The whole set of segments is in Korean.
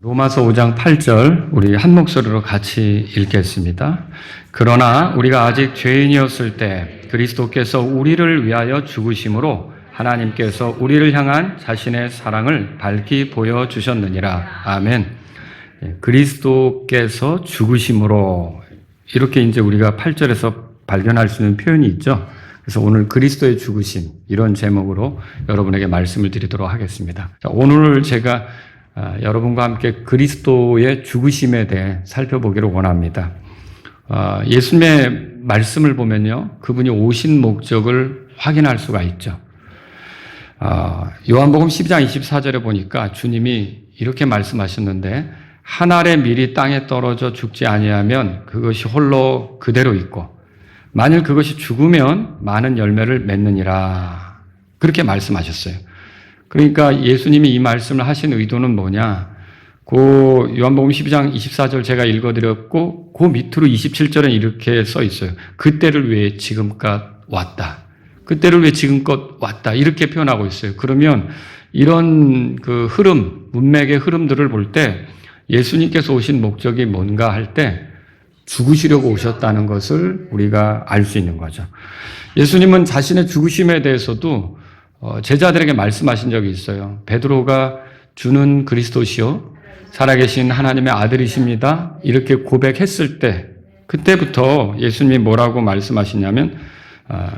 로마서 5장 8절 우리 한 목소리로 같이 읽겠습니다. 그러나 우리가 아직 죄인이었을 때 그리스도께서 우리를 위하여 죽으심으로 하나님께서 우리를 향한 자신의 사랑을 밝히 보여주셨느니라. 아멘. 그리스도께서 죽으심으로 이렇게 이제 우리가 8절에서 발견할 수 있는 표현이 있죠. 그래서 오늘 그리스도의 죽으심 이런 제목으로 여러분에게 말씀을 드리도록 하겠습니다. 자, 오늘 제가 여러분과 함께 그리스도의 죽으심에 대해 살펴보기를 원합니다. 예수님의 말씀을 보면요, 그분이 오신 목적을 확인할 수가 있죠. 요한복음 12장 24절에 보니까 주님이 이렇게 말씀하셨는데, 한 알의 밀이 땅에 떨어져 죽지 아니하면 그것이 홀로 그대로 있고 만일 그것이 죽으면 많은 열매를 맺느니라. 그렇게 말씀하셨어요. 그러니까 예수님이 이 말씀을 하신 의도는 뭐냐? 그 요한복음 12장 24절 제가 읽어드렸고 그 밑으로 27절에 이렇게 써 있어요. 그때를 위해 지금껏 왔다. 그때를 위해 지금껏 왔다. 이렇게 표현하고 있어요. 그러면 이런 그 흐름, 문맥의 흐름들을 볼 때 예수님께서 오신 목적이 뭔가 할 때 죽으시려고 오셨다는 것을 우리가 알 수 있는 거죠. 예수님은 자신의 죽으심에 대해서도 제자들에게 말씀하신 적이 있어요. 베드로가 주는 그리스도시요 살아계신 하나님의 아들이십니다. 이렇게 고백했을 때 그때부터 예수님이 뭐라고 말씀하시냐면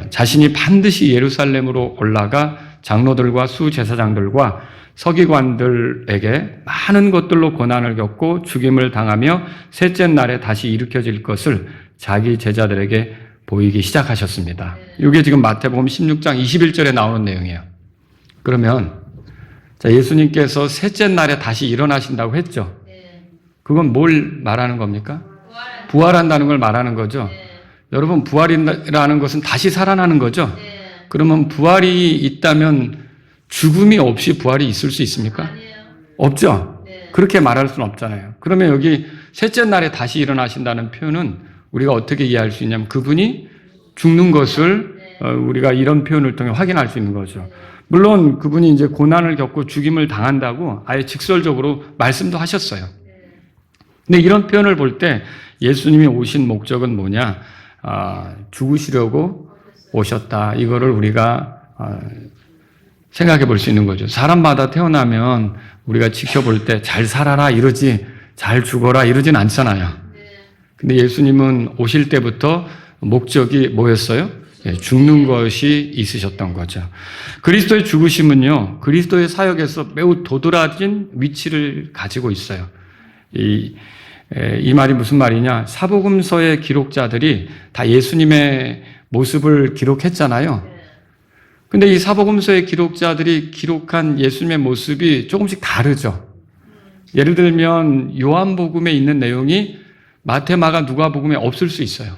자신이 반드시 예루살렘으로 올라가 장로들과 수제사장들과 서기관들에게 많은 것들로 고난을 겪고 죽임을 당하며 셋째 날에 다시 일으켜질 것을 자기 제자들에게 보이기 시작하셨습니다. 이게 지금 마태복음 16장 21절에 나오는 내용이에요. 그러면 예수님께서 셋째 날에 다시 일어나신다고 했죠. 그건 뭘 말하는 겁니까? 부활한다는 걸 말하는 거죠. 여러분, 부활이라는 것은 다시 살아나는 거죠. 그러면 부활이 있다면 죽음이 없이 부활이 있을 수 있습니까? 없죠. 그렇게 말할 수는 없잖아요. 그러면 여기 셋째 날에 다시 일어나신다는 표현은 우리가 어떻게 이해할 수 있냐면 그분이 죽는 것을 우리가 이런 표현을 통해 확인할 수 있는 거죠. 물론 그분이 이제 고난을 겪고 죽임을 당한다고 아예 직설적으로 말씀도 하셨어요. 근데 이런 표현을 볼 때 예수님이 오신 목적은 뭐냐? 죽으시려고 오셨다. 이거를 우리가 생각해 볼 수 있는 거죠. 사람마다 태어나면 우리가 지켜볼 때 잘 살아라 이러지 잘 죽어라 이러진 않잖아요. 근데 예수님은 오실 때부터 목적이 뭐였어요? 죽는 것이 있으셨던 거죠. 그리스도의 죽으심은요, 그리스도의 사역에서 매우 도드라진 위치를 가지고 있어요. 이 말이 무슨 말이냐? 사복음서의 기록자들이 다 예수님의 모습을 기록했잖아요. 근데 이 사복음서의 기록자들이 기록한 예수님의 모습이 조금씩 다르죠. 예를 들면 요한복음에 있는 내용이 마태, 마가, 누가복음에 없을 수 있어요.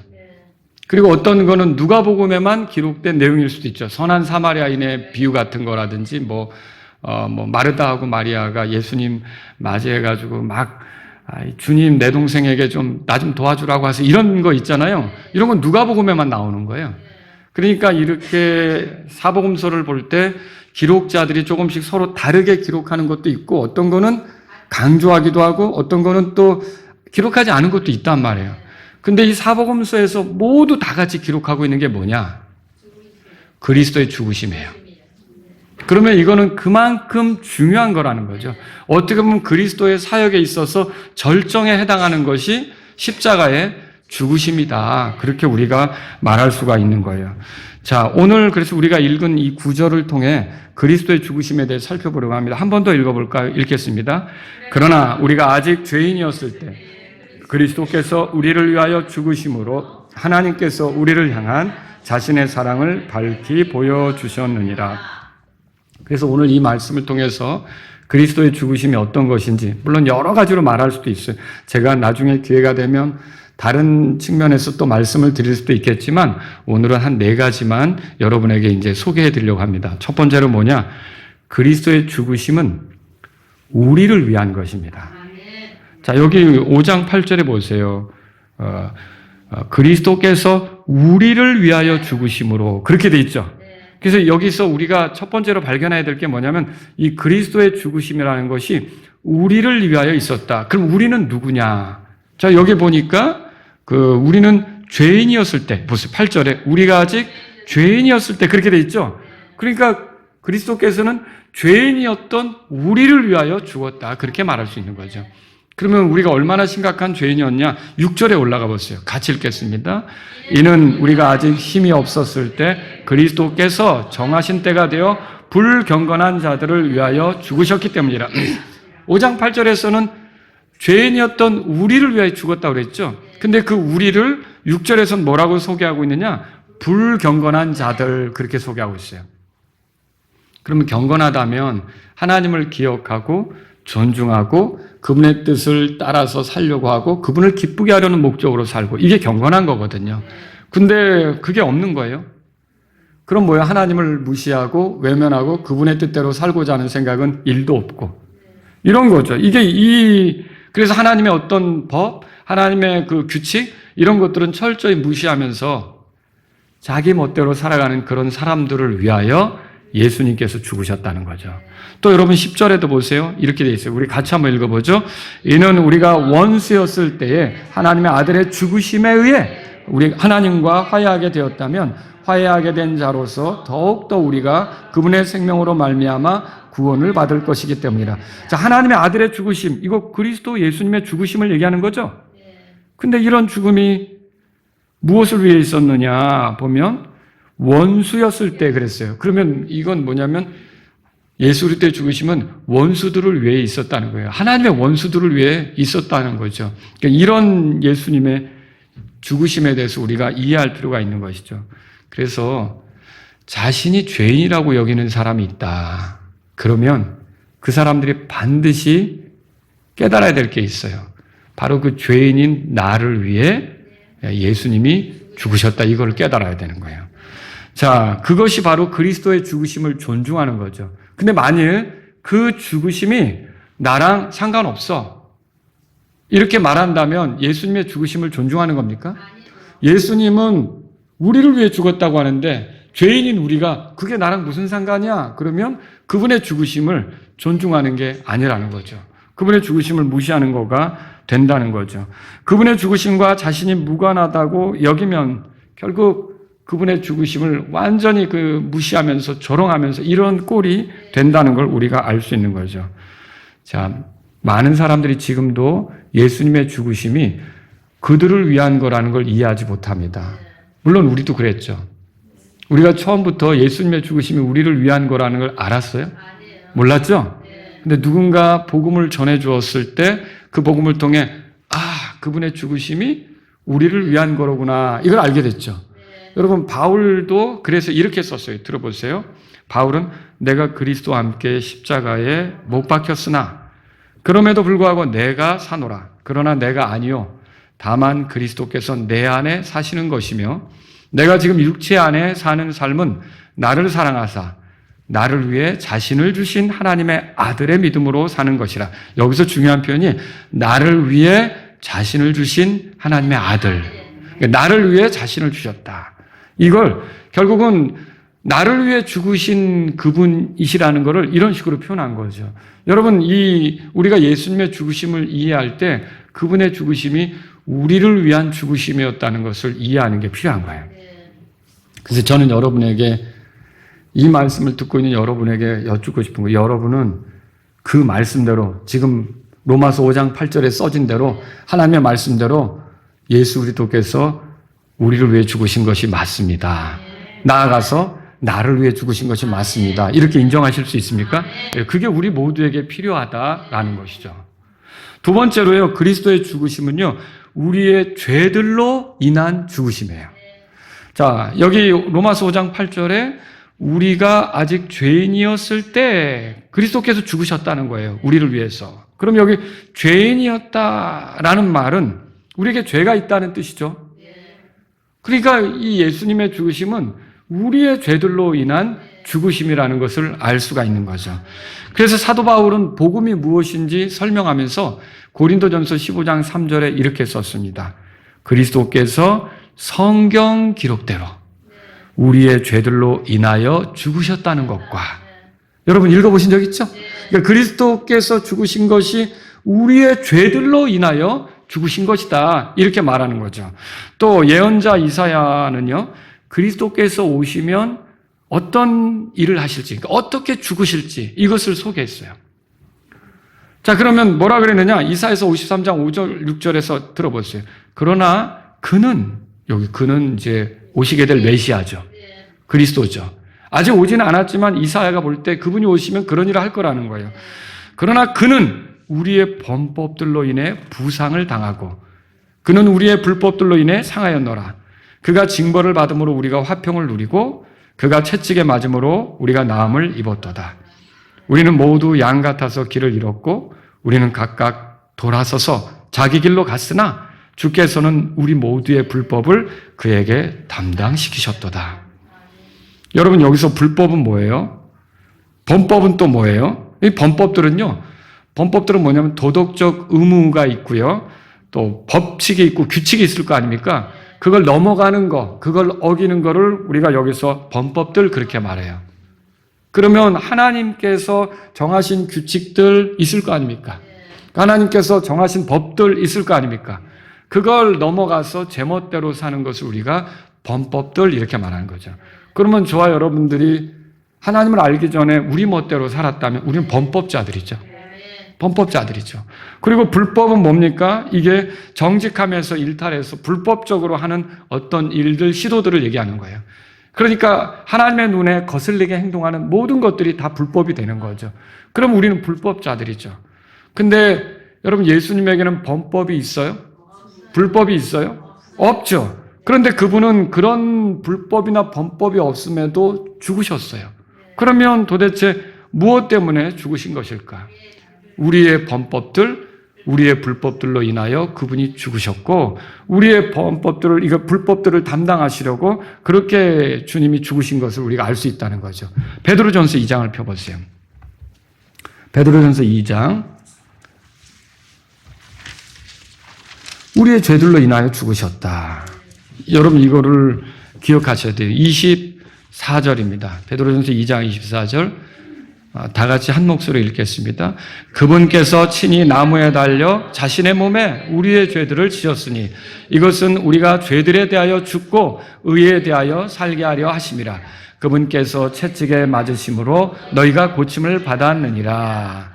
그리고 어떤 거는 누가복음에만 기록된 내용일 수도 있죠. 선한 사마리아인의 비유 같은 거라든지 마르다하고 마리아가 예수님 맞이해가지고 막 주님 내 동생에게 나 좀 도와주라고 해서 이런 거 있잖아요. 이런 건 누가복음에만 나오는 거예요. 그러니까 이렇게 사복음서를 볼 때 기록자들이 조금씩 서로 다르게 기록하는 것도 있고 어떤 거는 강조하기도 하고 어떤 거는 또 기록하지 않은 것도 있단 말이에요. 근데 이 사복음서에서 모두 다 같이 기록하고 있는 게 뭐냐? 그리스도의 죽으심이에요. 그러면 이거는 그만큼 중요한 거라는 거죠. 어떻게 보면 그리스도의 사역에 있어서 절정에 해당하는 것이 십자가의 죽으심이다. 그렇게 우리가 말할 수가 있는 거예요. 자, 오늘 그래서 우리가 읽은 이 구절을 통해 그리스도의 죽으심에 대해 살펴보려고 합니다. 한 번 더 읽어볼까요? 읽겠습니다. 그러나 우리가 아직 죄인이었을 때 그리스도께서 우리를 위하여 죽으심으로 하나님께서 우리를 향한 자신의 사랑을 밝히 보여주셨느니라. 그래서 오늘 이 말씀을 통해서 그리스도의 죽으심이 어떤 것인지 물론 여러 가지로 말할 수도 있어요. 제가 나중에 기회가 되면 다른 측면에서 또 말씀을 드릴 수도 있겠지만 오늘은 한 4가지만 여러분에게 이제 소개해 드리려고 합니다. 첫 번째로 뭐냐? 그리스도의 죽으심은 우리를 위한 것입니다. 자, 여기 5장 8절에 보세요. 그리스도께서 우리를 위하여 죽으심으로 그렇게 돼 있죠. 그래서 여기서 우리가 첫 번째로 발견해야 될 게 뭐냐면 이 그리스도의 죽으심이라는 것이 우리를 위하여 있었다. 그럼 우리는 누구냐? 자, 여기 보니까 우리는 죄인이었을 때, 보세요. 8절에 우리가 아직 죄인이었을 때 그렇게 돼 있죠. 그러니까 그리스도께서는 죄인이었던 우리를 위하여 죽었다. 그렇게 말할 수 있는 거죠. 그러면 우리가 얼마나 심각한 죄인이었냐? 6절에 올라가 보세요. 같이 읽겠습니다. 이는 우리가 아직 힘이 없었을 때 그리스도께서 정하신 때가 되어 불경건한 자들을 위하여 죽으셨기 때문이라. 5장 8절에서는 죄인이었던 우리를 위하여 죽었다고 그랬죠. 근데 그 우리를 6절에서는 뭐라고 소개하고 있느냐? 불경건한 자들, 그렇게 소개하고 있어요. 그러면 경건하다면 하나님을 기억하고 존중하고 그분의 뜻을 따라서 살려고 하고 그분을 기쁘게 하려는 목적으로 살고, 이게 경건한 거거든요. 근데 그게 없는 거예요. 그럼 뭐야? 하나님을 무시하고 외면하고 그분의 뜻대로 살고자 하는 생각은 1도 없고, 이런 거죠. 그래서 하나님의 어떤 법, 하나님의 그 규칙, 이런 것들은 철저히 무시하면서 자기 멋대로 살아가는 그런 사람들을 위하여 예수님께서 죽으셨다는 거죠. 또 여러분 10절에도 보세요. 이렇게 돼 있어요. 우리 같이 한번 읽어보죠. 이는 우리가 원수였을 때에 하나님의 아들의 죽으심에 의해 우리 하나님과 화해하게 되었다면 화해하게 된 자로서 더욱더 우리가 그분의 생명으로 말미암아 구원을 받을 것이기 때문이라. 자, 하나님의 아들의 죽으심, 이거 그리스도 예수님의 죽으심을 얘기하는 거죠. 근데 이런 죽음이 무엇을 위해 있었느냐 보면 원수였을 때 그랬어요. 그러면 이건 뭐냐면 예수 그리스도의 죽으심은 원수들을 위해 있었다는 거예요. 하나님의 원수들을 위해 있었다는 거죠. 그러니까 이런 예수님의 죽으심에 대해서 우리가 이해할 필요가 있는 것이죠. 그래서 자신이 죄인이라고 여기는 사람이 있다. 그러면 그 사람들이 반드시 깨달아야 될 게 있어요. 바로 그 죄인인 나를 위해 예수님이 죽으셨다. 이걸 깨달아야 되는 거예요. 자, 그것이 바로 그리스도의 죽으심을 존중하는 거죠. 근데 만일 그 죽으심이 나랑 상관없어, 이렇게 말한다면 예수님의 죽으심을 존중하는 겁니까? 예수님은 우리를 위해 죽었다고 하는데 죄인인 우리가 그게 나랑 무슨 상관이야? 그러면 그분의 죽으심을 존중하는 게 아니라는 거죠. 그분의 죽으심을 무시하는 거가 된다는 거죠. 그분의 죽으심과 자신이 무관하다고 여기면 결국 그분의 죽으심을 완전히 무시하면서 조롱하면서 이런 꼴이 된다는 걸 우리가 알 수 있는 거죠. 자, 많은 사람들이 지금도 예수님의 죽으심이 그들을 위한 거라는 걸 이해하지 못합니다. 물론 우리도 그랬죠. 우리가 처음부터 예수님의 죽으심이 우리를 위한 거라는 걸 알았어요? 몰랐죠? 근데 누군가 복음을 전해 주었을 때 그 복음을 통해 그분의 죽으심이 우리를 위한 거로구나, 이걸 알게 됐죠. 여러분, 바울도 그래서 이렇게 썼어요. 들어보세요. 바울은 내가 그리스도와 함께 십자가에 못 박혔으나 그럼에도 불구하고 내가 사노라. 그러나 내가 아니요 다만 그리스도께서 내 안에 사시는 것이며 내가 지금 육체 안에 사는 삶은 나를 사랑하사 나를 위해 자신을 주신 하나님의 아들의 믿음으로 사는 것이라. 여기서 중요한 표현이 나를 위해 자신을 주신 하나님의 아들. 나를 위해 자신을 주셨다. 이걸 결국은 나를 위해 죽으신 그분이시라는 것을 이런 식으로 표현한 거죠. 여러분, 우리가 예수님의 죽으심을 이해할 때 그분의 죽으심이 우리를 위한 죽으심이었다는 것을 이해하는 게 필요한 거예요. 그래서 저는 여러분에게 이 말씀을 듣고 있는 여러분에게 여쭙고 싶은 거예요. 여러분은 그 말씀대로 지금 로마서 5장 8절에 써진 대로 하나님의 말씀대로 예수 그리스도께서 우리를 위해 죽으신 것이 맞습니다. 나아가서 나를 위해 죽으신 것이 맞습니다. 이렇게 인정하실 수 있습니까? 그게 우리 모두에게 필요하다라는 것이죠. 두 번째로요, 그리스도의 죽으심은요, 우리의 죄들로 인한 죽으심이에요. 자, 여기 로마서 5장 8절에 우리가 아직 죄인이었을 때 그리스도께서 죽으셨다는 거예요. 우리를 위해서. 그럼 여기 죄인이었다라는 말은 우리에게 죄가 있다는 뜻이죠. 그러니까 이 예수님의 죽으심은 우리의 죄들로 인한 죽으심이라는 것을 알 수가 있는 거죠. 그래서 사도 바울은 복음이 무엇인지 설명하면서 고린도전서 15장 3절에 이렇게 썼습니다. 그리스도께서 성경 기록대로 우리의 죄들로 인하여 죽으셨다는 것과, 여러분 읽어보신 적 있죠? 그러니까 그리스도께서 죽으신 것이 우리의 죄들로 인하여 죽으신 것이다. 이렇게 말하는 거죠. 또 예언자 이사야는요, 그리스도께서 오시면 어떤 일을 하실지, 그러니까 어떻게 죽으실지 이것을 소개했어요. 자, 그러면 뭐라 그랬느냐? 이사야서 53장 5절, 6절에서 들어보세요. 그러나 그는, 여기 그는 이제 오시게 될 메시아죠. 그리스도죠. 아직 오지는 않았지만 이사야가 볼 때 그분이 오시면 그런 일을 할 거라는 거예요. 그러나 그는 우리의 범법들로 인해 부상을 당하고 그는 우리의 불법들로 인해 상하였노라. 그가 징벌을 받음으로 우리가 화평을 누리고 그가 채찍에 맞음으로 우리가 나음을 입었도다. 우리는 모두 양 같아서 길을 잃었고 우리는 각각 돌아서서 자기 길로 갔으나 주께서는 우리 모두의 불법을 그에게 담당시키셨도다. 여러분, 여기서 불법은 뭐예요? 범법은 또 뭐예요? 이 범법들은 뭐냐면 도덕적 의무가 있고요. 또 법칙이 있고 규칙이 있을 거 아닙니까? 그걸 넘어가는 거, 그걸 어기는 거를 우리가 여기서 범법들 그렇게 말해요. 그러면 하나님께서 정하신 규칙들 있을 거 아닙니까? 하나님께서 정하신 법들 있을 거 아닙니까? 그걸 넘어가서 제멋대로 사는 것을 우리가 범법들 이렇게 말하는 거죠. 그러면 저와 여러분들이 하나님을 알기 전에 우리 멋대로 살았다면 우리는 범법자들이죠. 범법자들이죠. 그리고 불법은 뭡니까? 이게 정직하면서 일탈해서 불법적으로 하는 어떤 일들, 시도들을 얘기하는 거예요. 그러니까 하나님의 눈에 거슬리게 행동하는 모든 것들이 다 불법이 되는 거죠. 그럼 우리는 불법자들이죠. 근데 여러분, 예수님에게는 범법이 있어요? 불법이 있어요? 없죠. 그런데 그분은 그런 불법이나 범법이 없음에도 죽으셨어요. 그러면 도대체 무엇 때문에 죽으신 것일까? 우리의 범법들, 우리의 불법들로 인하여 그분이 죽으셨고 우리의 범법들을, 이거 불법들을 담당하시려고 그렇게 주님이 죽으신 것을 우리가 알 수 있다는 거죠. 베드로전서 2장을 펴보세요. 베드로전서 2장. 우리의 죄들로 인하여 죽으셨다. 여러분, 이거를 기억하셔야 돼요. 24절입니다. 베드로전서 2장 24절. 다 같이 한 목소리로 읽겠습니다. 그분께서 친히 나무에 달려 자신의 몸에 우리의 죄들을 지었으니 이것은 우리가 죄들에 대하여 죽고 의에 대하여 살게 하려 하심이라. 그분께서 채찍에 맞으심으로 너희가 고침을 받았느니라.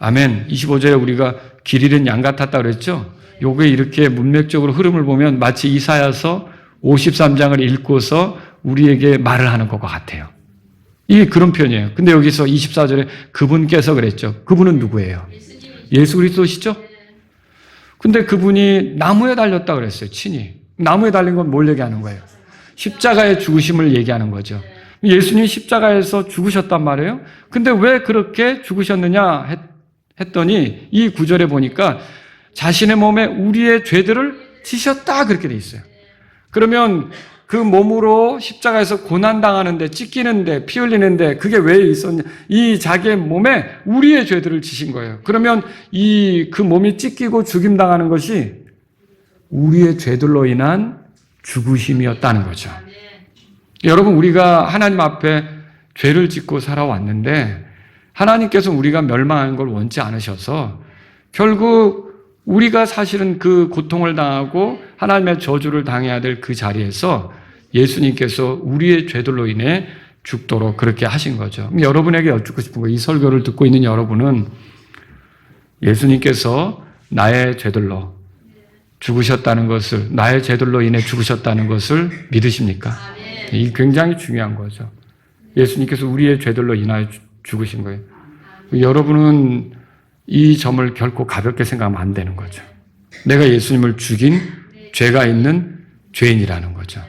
아멘. 25절에 우리가 길 잃은 양 같았다 그랬죠? 요게 이렇게 문맥적으로 흐름을 보면 마치 이사야서 53장을 읽고서 우리에게 말을 하는 것과 같아요. 이게 그런 표현이에요. 근데 여기서 24절에 그분께서 그랬죠. 그분은 누구예요? 예수 그리스도시죠? 근데 그분이 나무에 달렸다 그랬어요. 친히. 나무에 달린 건 뭘 얘기하는 거예요? 십자가의 죽으심을 얘기하는 거죠. 예수님이 십자가에서 죽으셨단 말이에요. 근데 왜 그렇게 죽으셨느냐 했더니 이 구절에 보니까 자신의 몸에 우리의 죄들을 지셨다 그렇게 돼 있어요. 그러면 그 몸으로 십자가에서 고난당하는데, 찢기는데, 피 흘리는데 그게 왜 있었냐? 이 자기의 몸에 우리의 죄들을 지신 거예요. 그러면 그 몸이 찢기고 죽임당하는 것이 우리의 죄들로 인한 죽으심이었다는 거죠. 여러분, 우리가 하나님 앞에 죄를 짓고 살아왔는데 하나님께서 우리가 멸망하는 걸 원치 않으셔서 결국 우리가 사실은 그 고통을 당하고 하나님의 저주를 당해야 될 그 자리에서 예수님께서 우리의 죄들로 인해 죽도록 그렇게 하신 거죠. 여러분에게 여쭙고 싶은 거예요. 이 설교를 듣고 있는 여러분은 예수님께서 나의 죄들로 죽으셨다는 것을, 나의 죄들로 인해 죽으셨다는 것을 믿으십니까? 이게 굉장히 중요한 거죠. 예수님께서 우리의 죄들로 인하여 죽으신 거예요. 여러분은 이 점을 결코 가볍게 생각하면 안 되는 거죠. 내가 예수님을 죽인 죄가 있는 죄인이라는 거죠.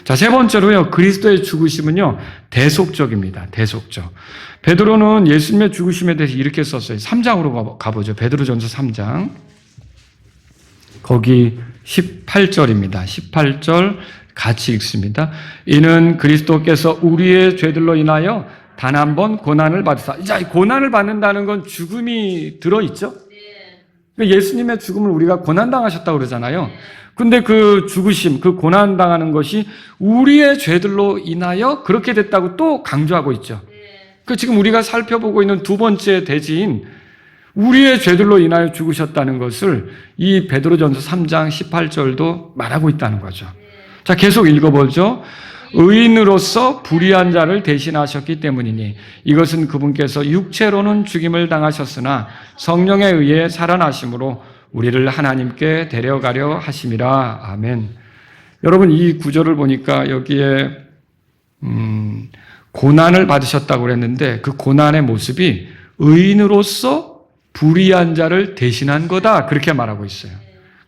자, 세 번째로요, 그리스도의 죽으심은요, 대속적입니다. 대속적. 베드로는 예수님의 죽으심에 대해서 이렇게 썼어요. 3장으로 가보죠. 베드로전서 3장. 거기 18절입니다. 18절 같이 읽습니다. 이는 그리스도께서 우리의 죄들로 인하여 단 한 번 고난을 받으사. 자, 고난을 받는다는 건 죽음이 들어있죠? 예수님의 죽음을 우리가 고난당하셨다고 그러잖아요. 근데 그 죽으심, 그 고난당하는 것이 우리의 죄들로 인하여 그렇게 됐다고 또 강조하고 있죠. 그 지금 우리가 살펴보고 있는 두 번째 대지인 우리의 죄들로 인하여 죽으셨다는 것을 이 베드로전서 3장 18절도 말하고 있다는 거죠. 자, 계속 읽어보죠. 의인으로서 불의한 자를 대신하셨기 때문이니 이것은 그분께서 육체로는 죽임을 당하셨으나 성령에 의해 살아나심으로 우리를 하나님께 데려가려 하심이라. 아멘. 여러분, 이 구절을 보니까 여기에 고난을 받으셨다고 그랬는데 그 고난의 모습이 의인으로서 불의한 자를 대신한 거다, 그렇게 말하고 있어요.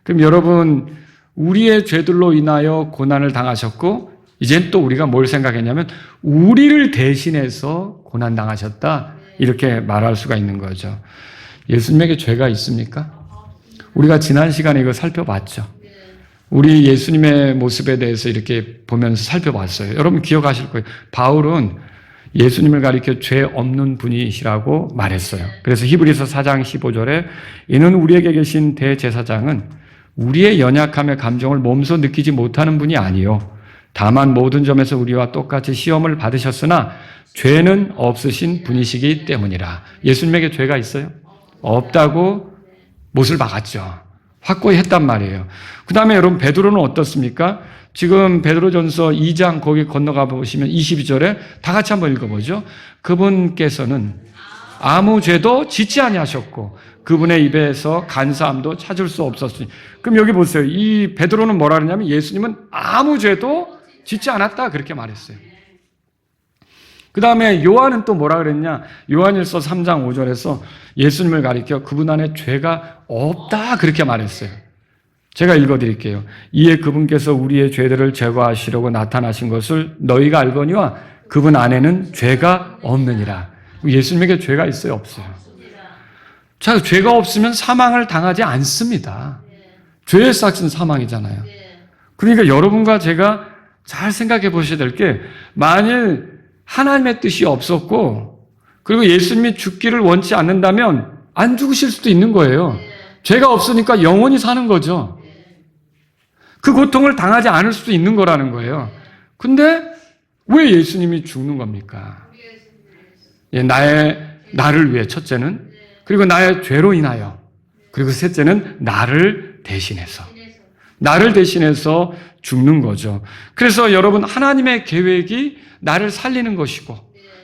그럼 여러분, 우리의 죄들로 인하여 고난을 당하셨고 이젠 또 우리가 뭘 생각했냐면 우리를 대신해서 고난당하셨다, 이렇게 말할 수가 있는 거죠. 예수님에게 죄가 있습니까? 우리가 지난 시간에 이거 살펴봤죠. 우리 예수님의 모습에 대해서 이렇게 보면서 살펴봤어요. 여러분 기억하실 거예요. 바울은 예수님을 가리켜 죄 없는 분이시라고 말했어요. 그래서 히브리서 4장 15절에 이는 우리에게 계신 대제사장은 우리의 연약함의 감정을 몸소 느끼지 못하는 분이 아니요 다만 모든 점에서 우리와 똑같이 시험을 받으셨으나 죄는 없으신 분이시기 때문이라. 예수님에게 죄가 있어요? 없다고 못을 박았죠. 확고히 했단 말이에요. 그 다음에 여러분 베드로는 어떻습니까? 지금 베드로전서 2장 거기 건너가 보시면 22절에 다 같이 한번 읽어보죠. 그분께서는 아무 죄도 짓지 아니하셨고 그분의 입에서 간사함도 찾을 수 없었으니. 그럼 여기 보세요. 이 베드로는 뭐라 그러냐면 예수님은 아무 죄도 짓지 않았다, 그렇게 말했어요. 그 다음에 요한은 또 뭐라 그랬냐? 요한일서 3장 5절에서 예수님을 가리켜 그분 안에 죄가 없다, 그렇게 말했어요. 제가 읽어드릴게요. 이에 그분께서 우리의 죄들을 제거하시려고 나타나신 것을 너희가 알거니와 그분 안에는 죄가 없느니라. 예수님에게 죄가 있어요, 없어요? 자, 죄가 없으면 사망을 당하지 않습니다. 죄의 삭은 사망이잖아요. 그러니까 여러분과 제가 잘 생각해 보셔야 될 게, 만일 하나님의 뜻이 없었고 그리고 예수님이 죽기를 원치 않는다면 안 죽으실 수도 있는 거예요. 죄가 없으니까 영원히 사는 거죠. 그 고통을 당하지 않을 수도 있는 거라는 거예요. 근데 왜 예수님이 죽는 겁니까? 나를 위해, 첫째는, 그리고 나의 죄로 인하여, 그리고 셋째는 나를 대신해서 죽는 거죠. 그래서 여러분, 하나님의 계획이 나를 살리는 것이고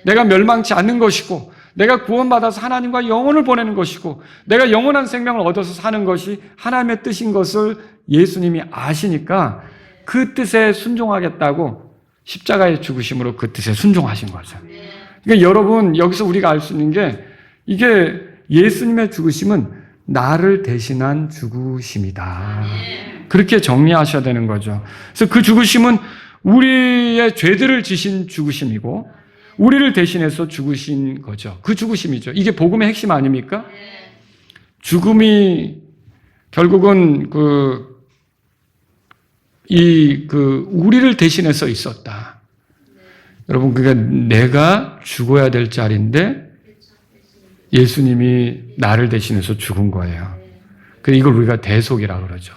내가 멸망치 않는 것이고 내가 구원받아서 하나님과 영혼을 보내는 것이고 내가 영원한 생명을 얻어서 사는 것이 하나님의 뜻인 것을 예수님이 아시니까 그 뜻에 순종하겠다고 십자가의 죽으심으로 그 뜻에 순종하신 거죠. 그러니까 여러분, 여기서 우리가 알 수 있는 게, 이게 예수님의 죽으심은 나를 대신한 죽으심이다, 그렇게 정리하셔야 되는 거죠. 그래서 그 죽으심은 우리의 죄들을 지신 죽으심이고 우리를 대신해서 죽으신 거죠. 그 죽으심이죠. 이게 복음의 핵심 아닙니까? 죽음이 결국은 우리를 대신해서 있었다. 여러분, 그러니까 내가 죽어야 될 자리인데 예수님이 나를 대신해서 죽은 거예요. 그래서 이걸 우리가 대속이라고 그러죠.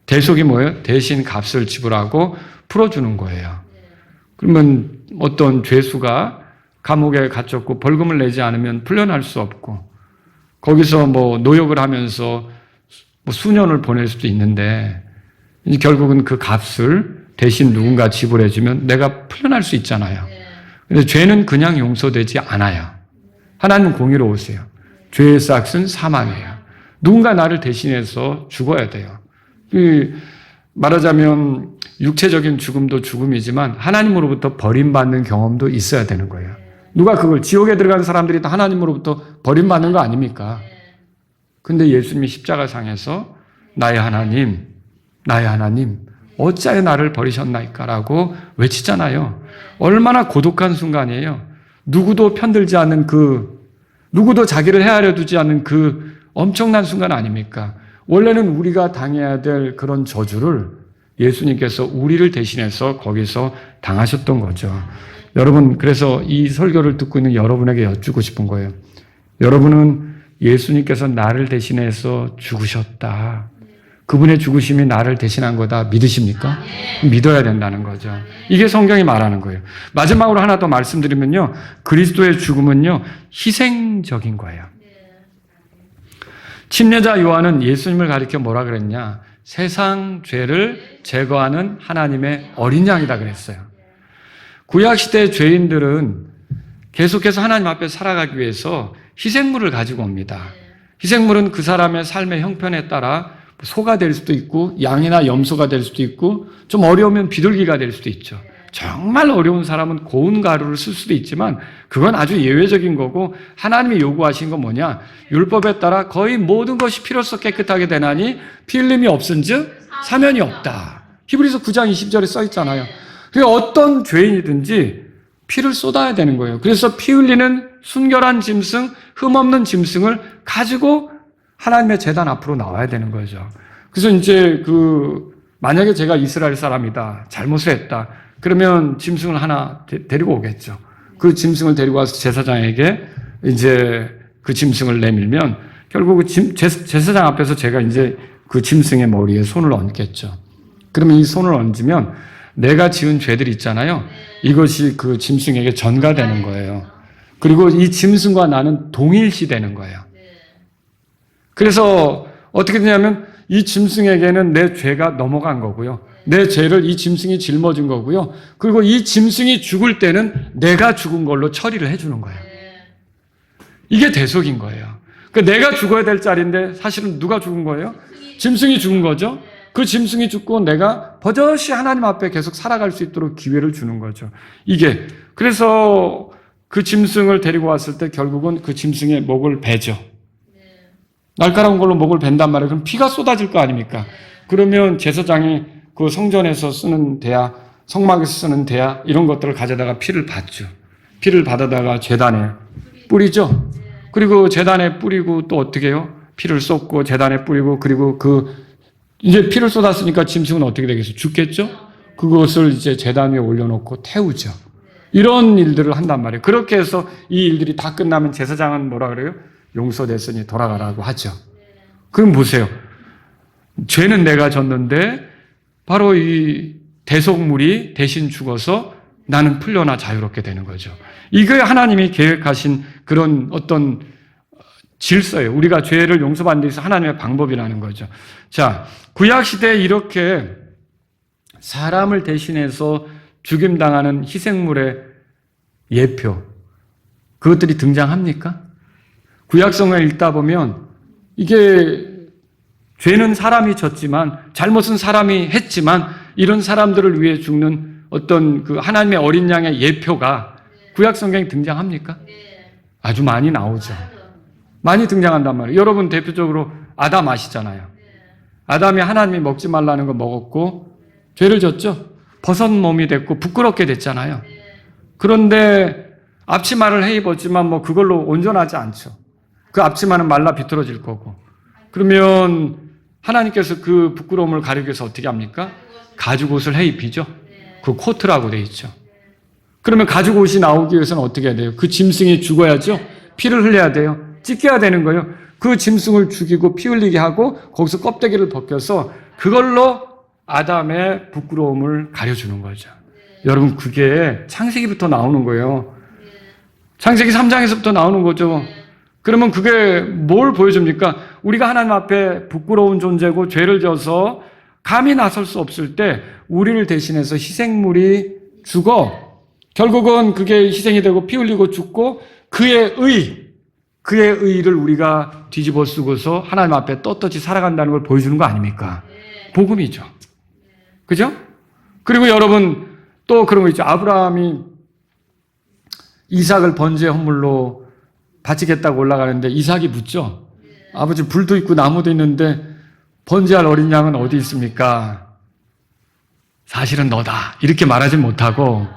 대속이 뭐예요? 대신 값을 지불하고 풀어주는 거예요. 그러면 어떤 죄수가 감옥에 갇혔고 벌금을 내지 않으면 풀려날 수 없고 거기서 노역을 하면서 수년을 보낼 수도 있는데 결국은 그 값을 대신 누군가 지불해주면 내가 풀려날 수 있잖아요. 근데 죄는 그냥 용서되지 않아요. 하나님은 공의로우세요. 죄의 삭은 사망이에요. 누군가 나를 대신해서 죽어야 돼요. 말하자면 육체적인 죽음도 죽음이지만 하나님으로부터 버림받는 경험도 있어야 되는 거예요. 누가 그걸, 지옥에 들어간 사람들이 다 하나님으로부터 버림받는 거 아닙니까? 근데 예수님이 십자가상에서 나의 하나님 어찌하여 나를 버리셨나이까라고 외치잖아요. 얼마나 고독한 순간이에요. 누구도 편들지 않는 누구도 자기를 헤아려 두지 않는 그 엄청난 순간 아닙니까? 원래는 우리가 당해야 될 그런 저주를 예수님께서 우리를 대신해서 거기서 당하셨던 거죠. 여러분, 그래서 이 설교를 듣고 있는 여러분에게 여쭙고 싶은 거예요. 여러분은 예수님께서 나를 대신해서 죽으셨다, 그분의 죽으심이 나를 대신한 거다 믿으십니까? 믿어야 된다는 거죠. 이게 성경이 말하는 거예요. 마지막으로 하나 더 말씀드리면요. 그리스도의 죽음은요. 희생적인 거예요. 침례자 요한은 예수님을 가리켜 뭐라 그랬냐? 세상 죄를 제거하는 하나님의 어린 양이다 그랬어요. 구약시대 죄인들은 계속해서 하나님 앞에 살아가기 위해서 희생물을 가지고 옵니다. 희생물은 그 사람의 삶의 형편에 따라 소가 될 수도 있고 양이나 염소가 될 수도 있고 좀 어려우면 비둘기가 될 수도 있죠. 정말 어려운 사람은 고운 가루를 쓸 수도 있지만 그건 아주 예외적인 거고 하나님이 요구하신 건 뭐냐? 율법에 따라 거의 모든 것이 피로써 깨끗하게 되나니 피 흘림이 없은즉 사면이 없다. 히브리서 9장 20절에 써 있잖아요. 그러니까 어떤 죄인이든지 피를 쏟아야 되는 거예요. 그래서 피 흘리는 순결한 짐승, 흠없는 짐승을 가지고 하나님의 제단 앞으로 나와야 되는 거죠. 그래서 이제 만약에 제가 이스라엘 사람이다, 잘못을 했다, 그러면 짐승을 하나 데리고 오겠죠. 그 짐승을 데리고 와서 제사장에게 이제 그 짐승을 내밀면 결국 제사장 앞에서 제가 이제 그 짐승의 머리에 손을 얹겠죠. 그러면 이 손을 얹으면 내가 지은 죄들 있잖아요. 이것이 그 짐승에게 전가되는 거예요. 그리고 이 짐승과 나는 동일시 되는 거예요. 그래서 어떻게 되냐면 이 짐승에게는 내 죄가 넘어간 거고요. 내 죄를 이 짐승이 짊어진 거고요. 그리고 이 짐승이 죽을 때는 내가 죽은 걸로 처리를 해주는 거예요. 이게 대속인 거예요. 그러니까 내가 죽어야 될 자리인데 사실은 누가 죽은 거예요? 짐승이 죽은 거죠. 그 짐승이 죽고 내가 버젓이 하나님 앞에 계속 살아갈 수 있도록 기회를 주는 거죠. 이게 그래서 그 짐승을 데리고 왔을 때 결국은 그 짐승의 목을 베죠. 날카로운 걸로 목을 벤단 말이에요. 그럼 피가 쏟아질 거 아닙니까? 그러면 제사장이 그 성전에서 쓰는 대야, 성막에서 쓰는 대야 이런 것들을 가져다가 피를 받죠. 피를 받아다가 제단에 뿌리죠. 그리고 제단에 뿌리고 또 어떻게 해요? 피를 쏟고 제단에 뿌리고 그리고 이제 피를 쏟았으니까 짐승은 어떻게 되겠어요? 죽겠죠? 그것을 이제 제단 위에 올려놓고 태우죠. 이런 일들을 한단 말이에요. 그렇게 해서 이 일들이 다 끝나면 제사장은 뭐라 그래요? 용서됐으니 돌아가라고 하죠. 그럼 보세요. 죄는 내가 졌는데 바로 이 대속물이 대신 죽어서 나는 풀려나 자유롭게 되는 거죠. 이게 하나님이 계획하신 그런 어떤 질서예요. 우리가 죄를 용서받는 데 있어서 하나님의 방법이라는 거죠. 자, 구약시대에 이렇게 사람을 대신해서 죽임당하는 희생물의 예표, 그것들이 등장합니까? 구약성을 읽다 보면 이게 죄는 사람이 졌지만 잘못은 사람이 했지만 이런 사람들을 위해 죽는 어떤 그 하나님의 어린 양의 예표가 구약성경에 등장합니까? 아주 많이 나오죠. 많이 등장한단 말이에요. 여러분 대표적으로 아담 아시잖아요. 아담이 하나님이 먹지 말라는 거 먹었고 죄를 졌죠. 버섯 몸이 됐고 부끄럽게 됐잖아요. 그런데 앞치마를 해 입었지만 뭐 그걸로 온전하지 않죠. 그 앞치마는 말라 비틀어질 거고. 그러면 하나님께서 그 부끄러움을 가리기 위해서 어떻게 합니까? 가죽 옷을 해 입히죠. 그 코트라고 돼 있죠. 그러면 가죽 옷이 나오기 위해서는 어떻게 해야 돼요? 그 짐승이 죽어야죠. 피를 흘려야 돼요. 찢겨야 되는 거예요. 그 짐승을 죽이고 피 흘리게 하고 거기서 껍데기를 벗겨서 그걸로 아담의 부끄러움을 가려주는 거죠. 여러분 그게 창세기부터 나오는 거예요. 창세기 3장에서부터 나오는 거죠. 그러면 그게 뭘 보여줍니까? 우리가 하나님 앞에 부끄러운 존재고 죄를 져서 감히 나설 수 없을 때 우리를 대신해서 희생물이 죽어 결국은 그게 희생이 되고 피 흘리고 죽고 그의 의를 우리가 뒤집어 쓰고서 하나님 앞에 떳떳이 살아간다는 걸 보여주는 거 아닙니까? 복음이죠. 그죠? 그리고 여러분 또 그런 거 있죠. 아브라함이 이삭을 번제 헌물로 바치겠다고 올라가는데 이삭이 묻죠. 아버지 불도 있고 나무도 있는데 번제할 어린 양은 어디 있습니까? 사실은 너다. 이렇게 말하지 못하고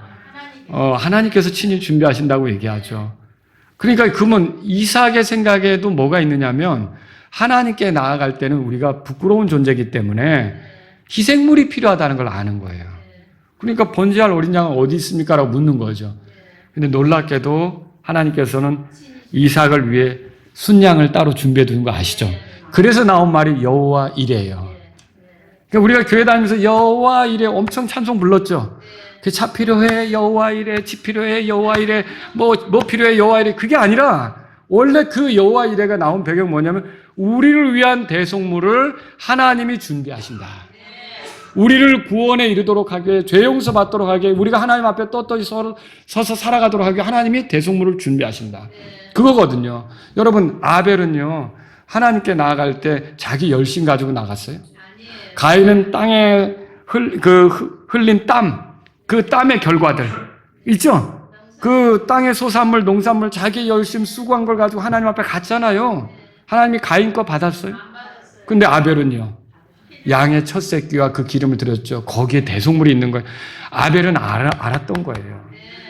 하나님께서 친히 준비하신다고 얘기하죠. 그러니까 그러면 이삭의 생각에도 뭐가 있느냐면 하나님께 나아갈 때는 우리가 부끄러운 존재이기 때문에 희생물이 필요하다는 걸 아는 거예요. 그러니까 번제할 어린 양은 어디 있습니까? 라고 묻는 거죠. 근데 놀랍게도 하나님께서는 이삭을 위해 순양을 따로 준비해 두는 거 아시죠? 그래서 나온 말이 여호와 이레예요. 그러니까 우리가 교회 다니면서 여호와 이래 엄청 찬송 불렀죠. 그 차 필요해 여호와 이래, 집 필요해 여호와 이래, 뭐 필요해 여호와 이래. 그게 아니라 원래 그 여호와 이래가 나온 배경 뭐냐면 우리를 위한 대속물을 하나님이 준비하신다. 우리를 구원에 이르도록 하게, 죄 용서 받도록 하게, 우리가 하나님 앞에 떳떳이 서서 살아가도록 하게 하나님이 대속물을 준비하신다. 그거거든요. 여러분, 아벨은요, 하나님께 나아갈 때 자기 열심 가지고 나갔어요. 가인은 땅에 흘린 땀, 그 땀의 결과들 있죠? 그 땅의 소산물, 농산물, 자기 열심 수고한 걸 가지고 하나님 앞에 갔잖아요. 하나님이 가인 거 받았어요. 근데 아벨은요, 양의 첫 새끼와 그 기름을 드렸죠. 거기에 대속물이 있는 거예요. 아벨은 알았던 거예요.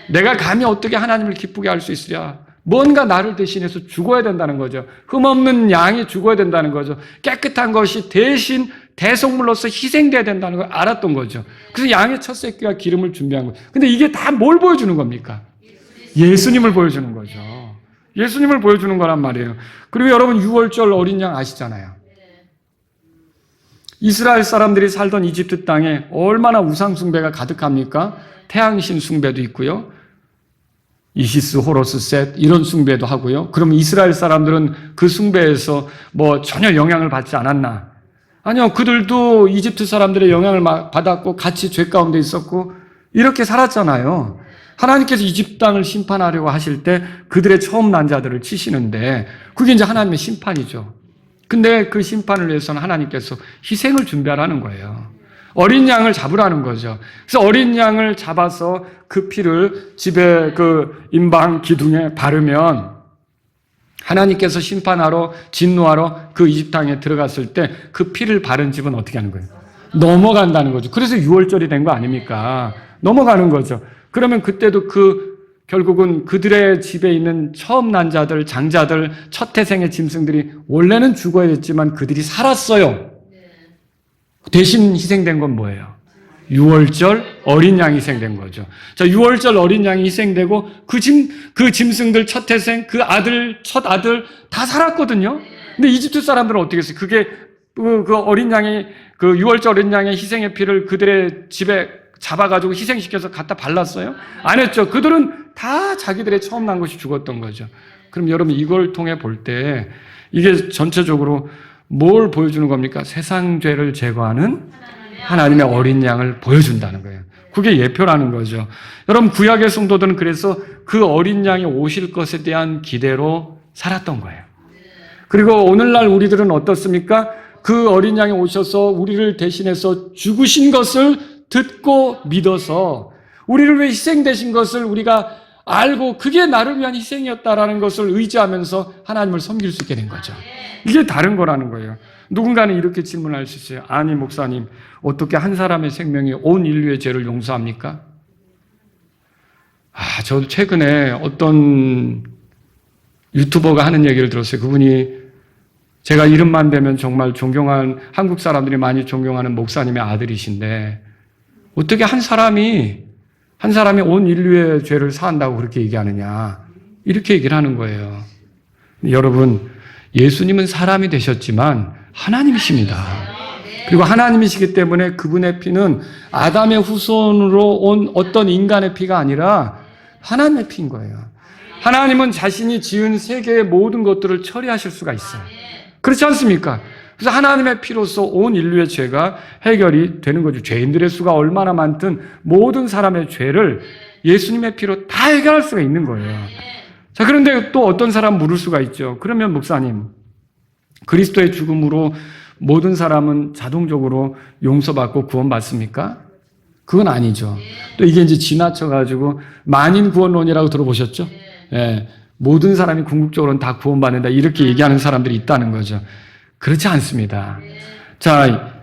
내가 감히 어떻게 하나님을 기쁘게 할 수 있으랴. 뭔가 나를 대신해서 죽어야 된다는 거죠. 흠없는 양이 죽어야 된다는 거죠. 깨끗한 것이 대신 대속물로서 희생돼야 된다는 걸 알았던 거죠. 그래서 양의 첫 새끼와 기름을 준비한 거예요. 근데 이게 다 뭘 보여주는 겁니까? 예수님을 보여주는 거죠. 예수님을 보여주는 거란 말이에요. 그리고 여러분, 6월절 어린 양 아시잖아요. 이스라엘 사람들이 살던 이집트 땅에 얼마나 우상 숭배가 가득합니까? 태양신 숭배도 있고요. 이시스, 호로스, 셋 이런 숭배도 하고요. 그럼 이스라엘 사람들은 그 숭배에서 뭐 전혀 영향을 받지 않았나? 아니요. 그들도 이집트 사람들의 영향을 받았고 같이 죄 가운데 있었고 이렇게 살았잖아요. 하나님께서 이집트 땅을 심판하려고 하실 때 그들의 처음 난 자들을 치시는데 그게 이제 하나님의 심판이죠. 근데 그 심판을 위해서는 하나님께서 희생을 준비하라는 거예요. 어린 양을 잡으라는 거죠. 그래서 어린 양을 잡아서 그 피를 집에 그 임방 기둥에 바르면 하나님께서 심판하러 진노하러 그 이집트 땅에 들어갔을 때 그 피를 바른 집은 어떻게 하는 거예요? 넘어간다는 거죠. 그래서 6월절이 된 거 아닙니까? 넘어가는 거죠. 그러면 그때도 결국은 그들의 집에 있는 처음 난 자들, 장자들, 첫 태생의 짐승들이 원래는 죽어야 됐지만 그들이 살았어요. 대신 희생된 건 뭐예요? 6월절 어린 양이 희생된 거죠. 자, 6월절 어린 양이 희생되고 그 짐승들 첫 태생, 첫 아들 다 살았거든요. 근데 이집트 사람들은 어떻게 했어요? 그게 그 어린 양이 그 6월절 어린 양의 희생의 피를 그들의 집에 잡아가지고 희생시켜서 갖다 발랐어요? 안 했죠. 그들은 다 자기들의 처음 난 것이 죽었던 거죠. 그럼 여러분 이걸 통해 볼 때 이게 전체적으로 뭘 보여주는 겁니까? 세상 죄를 제거하는 하나님의 어린 양을 보여준다는 거예요. 그게 예표라는 거죠. 여러분 구약의 성도들은 그래서 그 어린 양이 오실 것에 대한 기대로 살았던 거예요. 그리고 오늘날 우리들은 어떻습니까? 그 어린 양이 오셔서 우리를 대신해서 죽으신 것을 듣고 믿어서 우리를 위해 희생되신 것을 우리가 알고 그게 나를 위한 희생이었다라는 것을 의지하면서 하나님을 섬길 수 있게 된 거죠. 이게 다른 거라는 거예요. 누군가는 이렇게 질문할 수 있어요. 아니 목사님, 어떻게 한 사람의 생명이 온 인류의 죄를 용서합니까? 저도 최근에 어떤 유튜버가 하는 얘기를 들었어요. 그분이 제가 이름만 대면 정말 한국 사람들이 많이 존경하는 목사님의 아들이신데 어떻게 한 사람이 온 인류의 죄를 사한다고 그렇게 얘기하느냐. 이렇게 얘기를 하는 거예요. 여러분, 예수님은 사람이 되셨지만 하나님이십니다. 그리고 하나님이시기 때문에 그분의 피는 아담의 후손으로 온 어떤 인간의 피가 아니라 하나님의 피인 거예요. 하나님은 자신이 지은 세계의 모든 것들을 처리하실 수가 있어요. 그렇지 않습니까? 그래서 하나님의 피로서 온 인류의 죄가 해결이 되는 거죠. 죄인들의 수가 얼마나 많든 모든 사람의 죄를 예수님의 피로 다 해결할 수가 있는 거예요. 자, 그런데 또 어떤 사람 물을 수가 있죠. 그러면 목사님, 그리스도의 죽음으로 모든 사람은 자동적으로 용서받고 구원받습니까? 그건 아니죠. 또 이게 이제 지나쳐가지고 만인 구원론이라고 들어보셨죠? 예, 모든 사람이 궁극적으로는 다 구원받는다 이렇게 얘기하는 사람들이 있다는 거죠. 그렇지 않습니다. 자,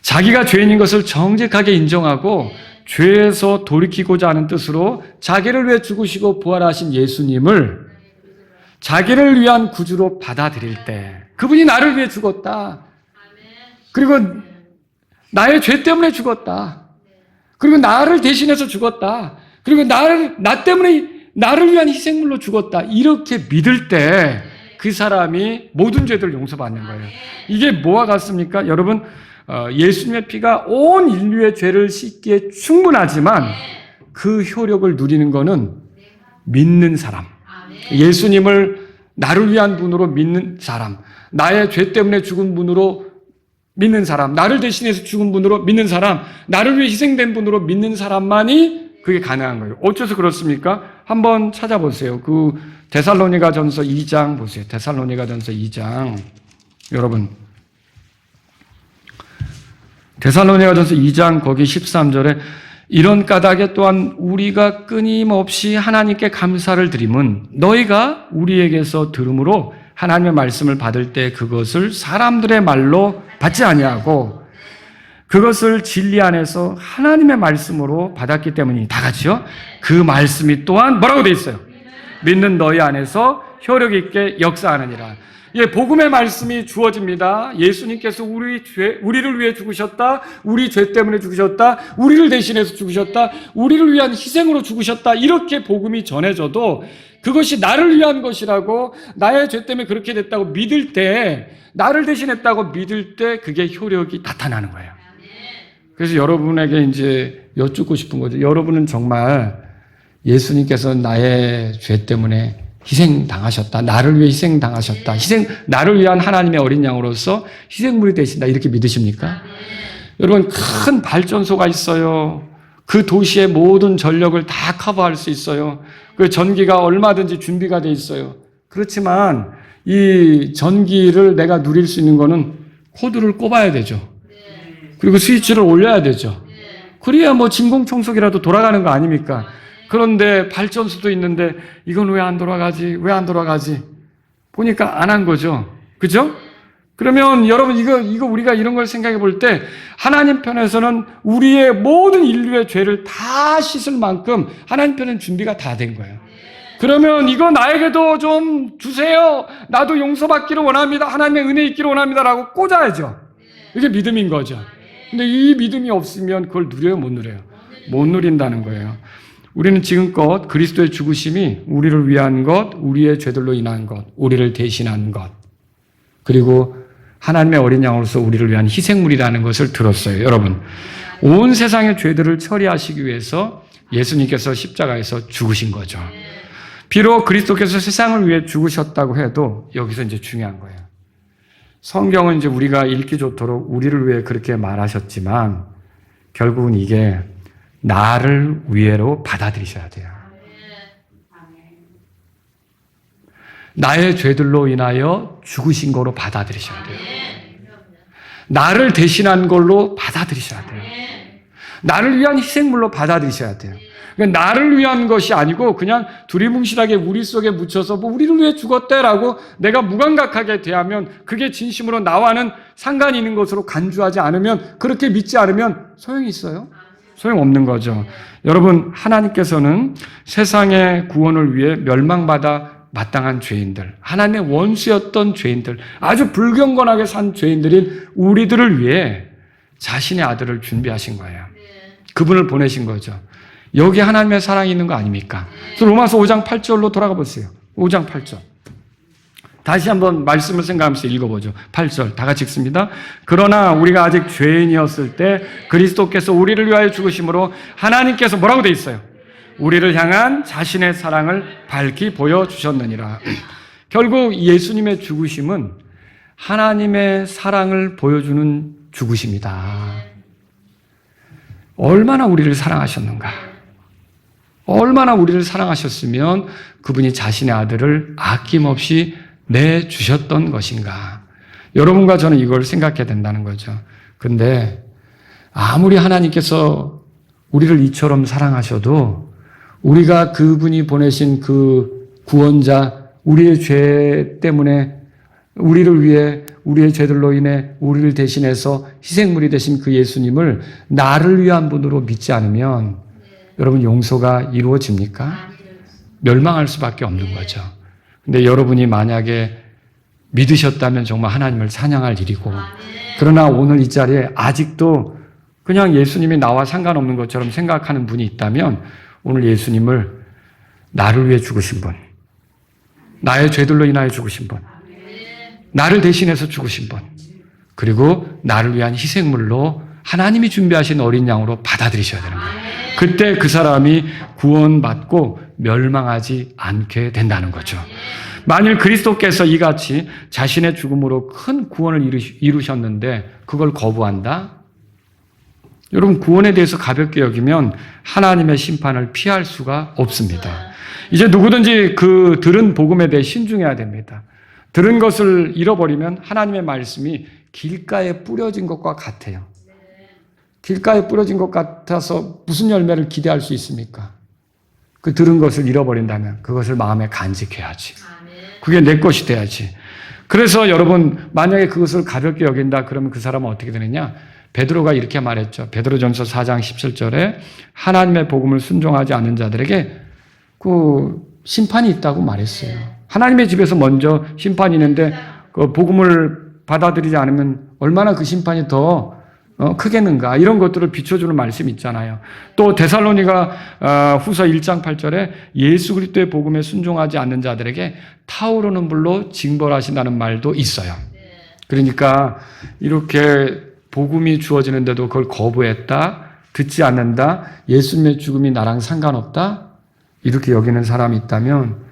자기가 죄인인 것을 정직하게 인정하고 죄에서 돌이키고자 하는 뜻으로 자기를 위해 죽으시고 부활하신 예수님을 자기를 위한 구주로 받아들일 때 그분이 나를 위해 죽었다. 그리고 나의 죄 때문에 죽었다. 그리고 나를 대신해서 죽었다. 그리고 나 때문에 나를 위한 희생물로 죽었다. 이렇게 믿을 때 그 사람이 모든 죄들을 용서받는 거예요. 이게 뭐와 같습니까? 여러분, 예수님의 피가 온 인류의 죄를 씻기에 충분하지만 그 효력을 누리는 것은 믿는 사람, 예수님을 나를 위한 분으로 믿는 사람, 나의 죄 때문에 죽은 분으로 믿는 사람, 나를 대신해서 죽은 분으로 믿는 사람, 나를 위해 희생된 분으로 믿는 사람만이 그게 가능한 거예요. 어째서 그렇습니까? 한번 찾아보세요. 그 데살로니가전서 2장 보세요. 데살로니가전서 2장. 여러분, 데살로니가전서 2장 거기 13절에 이런 까닭에 또한 우리가 끊임없이 하나님께 감사를 드림은 너희가 우리에게서 들음으로 하나님의 말씀을 받을 때 그것을 사람들의 말로 받지 아니하고 그것을 진리 안에서 하나님의 말씀으로 받았기 때문이니 다 같이요. 그 말씀이 또한 뭐라고 돼 있어요? 믿는 너희 안에서 효력 있게 역사하느니라. 예, 복음의 말씀이 주어집니다. 예수님께서 우리를 위해 죽으셨다. 우리 죄 때문에 죽으셨다. 우리를 대신해서 죽으셨다. 우리를 위한 희생으로 죽으셨다. 이렇게 복음이 전해져도 그것이 나를 위한 것이라고 나의 죄 때문에 그렇게 됐다고 믿을 때, 나를 대신했다고 믿을 때 그게 효력이 나타나는 거예요. 그래서 여러분에게 이제 여쭙고 싶은 거죠. 여러분은 정말 예수님께서 나의 죄 때문에 희생당하셨다. 나를 위해 희생당하셨다. 나를 위한 하나님의 어린 양으로서 희생물이 되신다. 이렇게 믿으십니까? 여러분, 큰 발전소가 있어요. 그 도시의 모든 전력을 다 커버할 수 있어요. 그 전기가 얼마든지 준비가 돼 있어요. 그렇지만 이 전기를 내가 누릴 수 있는 거는 코드를 꼽아야 되죠. 그리고 스위치를 올려야 되죠. 그래야 뭐 진공청소기라도 돌아가는 거 아닙니까? 그런데 발전소도 있는데 이건 왜 안 돌아가지? 왜 안 돌아가지? 보니까 안 한 거죠. 그죠? 그러면 여러분 이거 우리가 이런 걸 생각해 볼 때 하나님 편에서는 우리의 모든 인류의 죄를 다 씻을 만큼 하나님 편은 준비가 다 된 거예요. 그러면 이거 나에게도 좀 주세요. 나도 용서받기를 원합니다. 하나님의 은혜 있기를 원합니다라고 꽂아야죠. 이게 믿음인 거죠. 근데 이 믿음이 없으면 그걸 누려요? 못 누려요? 못 누린다는 거예요. 우리는 지금껏 그리스도의 죽으심이 우리를 위한 것, 우리의 죄들로 인한 것, 우리를 대신한 것, 그리고 하나님의 어린 양으로서 우리를 위한 희생물이라는 것을 들었어요. 여러분, 온 세상의 죄들을 처리하시기 위해서 예수님께서 십자가에서 죽으신 거죠. 비록 그리스도께서 세상을 위해 죽으셨다고 해도 여기서 이제 중요한 거예요. 성경은 이제 우리가 읽기 좋도록 우리를 위해 그렇게 말하셨지만 결국은 이게 나를 위해로 받아들이셔야 돼요. 나의 죄들로 인하여 죽으신 거로 받아들이셔야 돼요. 나를 대신한 걸로 받아들이셔야 돼요. 나를 위한 희생물로 받아들이셔야 돼요. 그러니까 나를 위한 것이 아니고 그냥 두리뭉실하게 우리 속에 묻혀서 뭐 우리를 위해 죽었대라고 내가 무감각하게 대하면 그게 진심으로 나와는 상관이 있는 것으로 간주하지 않으면, 그렇게 믿지 않으면 소용이 있어요? 소용없는 거죠. 여러분, 하나님께서는 세상의 구원을 위해 멸망받아 마땅한 죄인들, 하나님의 원수였던 죄인들, 아주 불경건하게 산 죄인들인 우리들을 위해 자신의 아들을 준비하신 거예요. 그분을 보내신 거죠. 여기 하나님의 사랑이 있는 거 아닙니까? 그래서 로마서 5장 8절로 돌아가 보세요. 5장 8절. 다시 한번 말씀을 생각하면서 읽어보죠. 8절 다 같이 읽습니다. 그러나 우리가 아직 죄인이었을 때 그리스도께서 우리를 위하여 죽으심으로 하나님께서 뭐라고 돼 있어요? 우리를 향한 자신의 사랑을 밝히 보여주셨느니라. 결국 예수님의 죽으심은 하나님의 사랑을 보여주는 죽으심이다. 얼마나 우리를 사랑하셨는가. 얼마나 우리를 사랑하셨으면 그분이 자신의 아들을 아낌없이 내주셨던 것인가. 여러분과 저는 이걸 생각해야 된다는 거죠. 근데 아무리 하나님께서 우리를 이처럼 사랑하셔도 우리가 그분이 보내신 그 구원자, 우리의 죄 때문에 우리를 위해 우리의 죄들로 인해 우리를 대신해서 희생물이 되신 그 예수님을 나를 위한 분으로 믿지 않으면 여러분 용서가 이루어집니까? 멸망할 수밖에 없는 거죠. 근데 여러분이 만약에 믿으셨다면 정말 하나님을 찬양할 일이고, 그러나 오늘 이 자리에 아직도 그냥 예수님이 나와 상관없는 것처럼 생각하는 분이 있다면 오늘 예수님을 나를 위해 죽으신 분, 나의 죄들로 인하여 죽으신 분, 나를 대신해서 죽으신 분, 그리고 나를 위한 희생물로 하나님이 준비하신 어린 양으로 받아들이셔야 되는 거예요. 그때 그 사람이 구원받고 멸망하지 않게 된다는 거죠. 만일 그리스도께서 이같이 자신의 죽음으로 큰 구원을 이루셨는데 그걸 거부한다? 여러분, 구원에 대해서 가볍게 여기면 하나님의 심판을 피할 수가 없습니다. 이제 누구든지 그 들은 복음에 대해 신중해야 됩니다. 들은 것을 잃어버리면 하나님의 말씀이 길가에 뿌려진 것과 같아요. 길가에 뿌려진 것 같아서 무슨 열매를 기대할 수 있습니까? 그 들은 것을 잃어버린다면 그것을 마음에 간직해야지. 그게 내 것이 돼야지. 그래서 여러분, 만약에 그것을 가볍게 여긴다 그러면 그 사람은 어떻게 되느냐? 베드로가 이렇게 말했죠. 베드로전서 4장 17절에 하나님의 복음을 순종하지 않는 자들에게 그 심판이 있다고 말했어요. 하나님의 집에서 먼저 심판이 있는데 그 복음을 받아들이지 않으면 얼마나 그 심판이 더 크겠는가, 이런 것들을 비춰주는 말씀이 있잖아요. 또 데살로니가 후서 1장 8절에 예수 그리스도의 복음에 순종하지 않는 자들에게 타오르는 불로 징벌하신다는 말도 있어요. 그러니까 이렇게 복음이 주어지는데도 그걸 거부했다, 듣지 않는다, 예수님의 죽음이 나랑 상관없다, 이렇게 여기는 사람이 있다면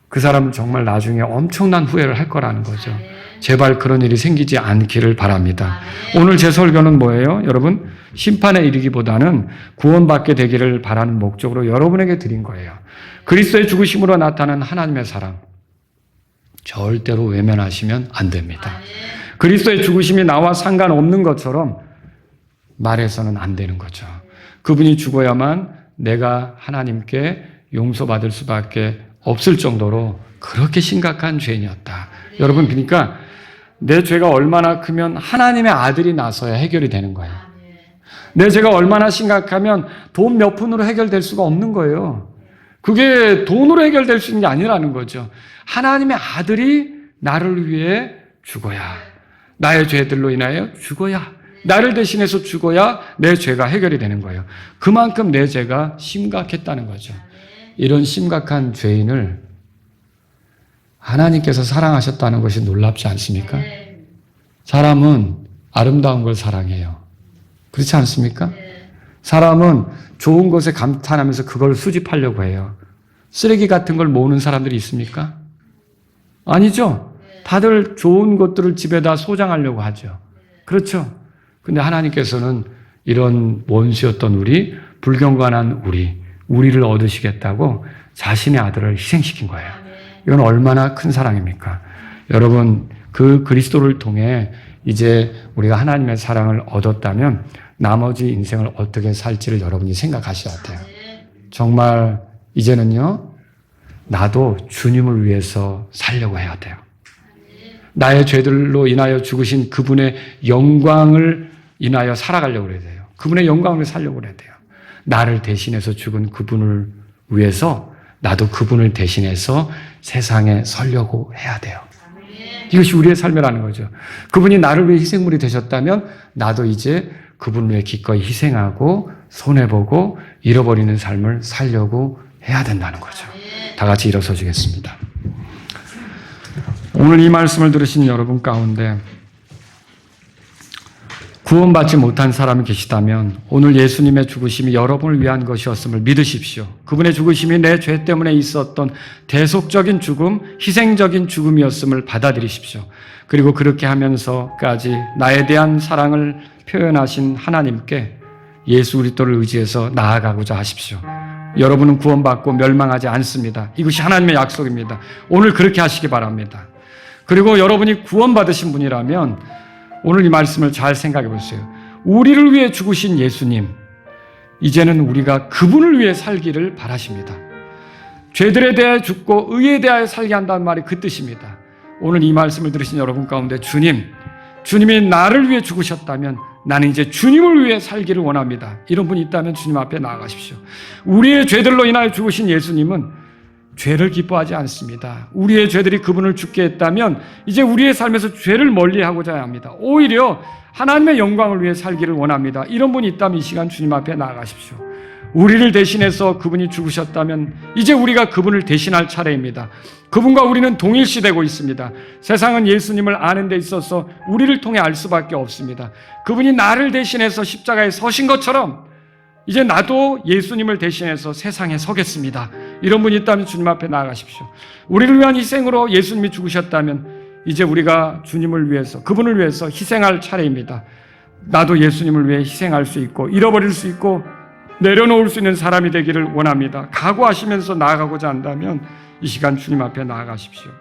그 사람은 정말 나중에 엄청난 후회를 할 거라는 거죠. 제발 그런 일이 생기지 않기를 바랍니다. 오늘 제 설교는 뭐예요? 여러분, 심판에 이르기보다는 구원받게 되기를 바라는 목적으로 여러분에게 드린 거예요. 그리스도의 죽으심으로 나타난 하나님의 사랑, 절대로 외면하시면 안 됩니다. 그리스도의 죽으심이 나와 상관없는 것처럼 말해서는 안 되는 거죠. 그분이 죽어야만 내가 하나님께 용서받을 수밖에 없을 정도로 그렇게 심각한 죄인이었다. 여러분, 그러니까 내 죄가 얼마나 크면 하나님의 아들이 나서야 해결이 되는 거예요. 내 죄가 얼마나 심각하면 돈 몇 푼으로 해결될 수가 없는 거예요. 그게 돈으로 해결될 수 있는 게 아니라는 거죠. 하나님의 아들이 나를 위해 죽어야, 나의 죄들로 인하여 죽어야, 나를 대신해서 죽어야 내 죄가 해결이 되는 거예요. 그만큼 내 죄가 심각했다는 거죠. 이런 심각한 죄인을 하나님께서 사랑하셨다는 것이 놀랍지 않습니까? 사람은 아름다운 걸 사랑해요. 그렇지 않습니까? 사람은 좋은 것에 감탄하면서 그걸 수집하려고 해요. 쓰레기 같은 걸 모으는 사람들이 있습니까? 아니죠. 다들 좋은 것들을 집에다 소장하려고 하죠. 그렇죠. 근데 하나님께서는 이런 원수였던 우리, 불경건한 우리를 얻으시겠다고 자신의 아들을 희생시킨 거예요. 이건 얼마나 큰 사랑입니까? 여러분, 그 그리스도를 통해 이제 우리가 하나님의 사랑을 얻었다면 나머지 인생을 어떻게 살지를 여러분이 생각하셔야 돼요. 정말 이제는요, 나도 주님을 위해서 살려고 해야 돼요. 나의 죄들로 인하여 죽으신 그분의 영광을 인하여 살아가려고 해야 돼요. 그분의 영광을 살려고 해야 돼요. 나를 대신해서 죽은 그분을 위해서 나도 그분을 대신해서 세상에 서려고 해야 돼요. 이것이 우리의 삶이라는 거죠. 그분이 나를 위해 희생물이 되셨다면 나도 이제 그분을 위해 기꺼이 희생하고 손해보고 잃어버리는 삶을 살려고 해야 된다는 거죠. 다 같이 일어서 주겠습니다. 오늘 이 말씀을 들으신 여러분 가운데 구원받지 못한 사람이 계시다면 오늘 예수님의 죽으심이 여러분을 위한 것이었음을 믿으십시오. 그분의 죽으심이 내 죄 때문에 있었던 대속적인 죽음, 희생적인 죽음이었음을 받아들이십시오. 그리고 그렇게 하면서까지 나에 대한 사랑을 표현하신 하나님께 예수 그리스도를 의지해서 나아가고자 하십시오. 여러분은 구원받고 멸망하지 않습니다. 이것이 하나님의 약속입니다. 오늘 그렇게 하시기 바랍니다. 그리고 여러분이 구원받으신 분이라면 오늘 이 말씀을 잘 생각해 보세요. 우리를 위해 죽으신 예수님, 이제는 우리가 그분을 위해 살기를 바라십니다. 죄들에 대해 죽고 의에 대하여 살게 한다는 말이 그 뜻입니다. 오늘 이 말씀을 들으신 여러분 가운데 주님이 나를 위해 죽으셨다면 나는 이제 주님을 위해 살기를 원합니다. 이런 분이 있다면 주님 앞에 나아가십시오. 우리의 죄들로 인하여 죽으신 예수님은 죄를 기뻐하지 않습니다. 우리의 죄들이 그분을 죽게 했다면 이제 우리의 삶에서 죄를 멀리하고자 합니다. 오히려 하나님의 영광을 위해 살기를 원합니다. 이런 분이 있다면 이 시간 주님 앞에 나아가십시오. 우리를 대신해서 그분이 죽으셨다면 이제 우리가 그분을 대신할 차례입니다. 그분과 우리는 동일시되고 있습니다. 세상은 예수님을 아는 데 있어서 우리를 통해 알 수밖에 없습니다. 그분이 나를 대신해서 십자가에 서신 것처럼 이제 나도 예수님을 대신해서 세상에 서겠습니다. 이런 분이 있다면 주님 앞에 나아가십시오. 우리를 위한 희생으로 예수님이 죽으셨다면 이제 우리가 주님을 위해서, 그분을 위해서 희생할 차례입니다. 나도 예수님을 위해 희생할 수 있고 잃어버릴 수 있고 내려놓을 수 있는 사람이 되기를 원합니다. 각오하시면서 나아가고자 한다면 이 시간 주님 앞에 나아가십시오.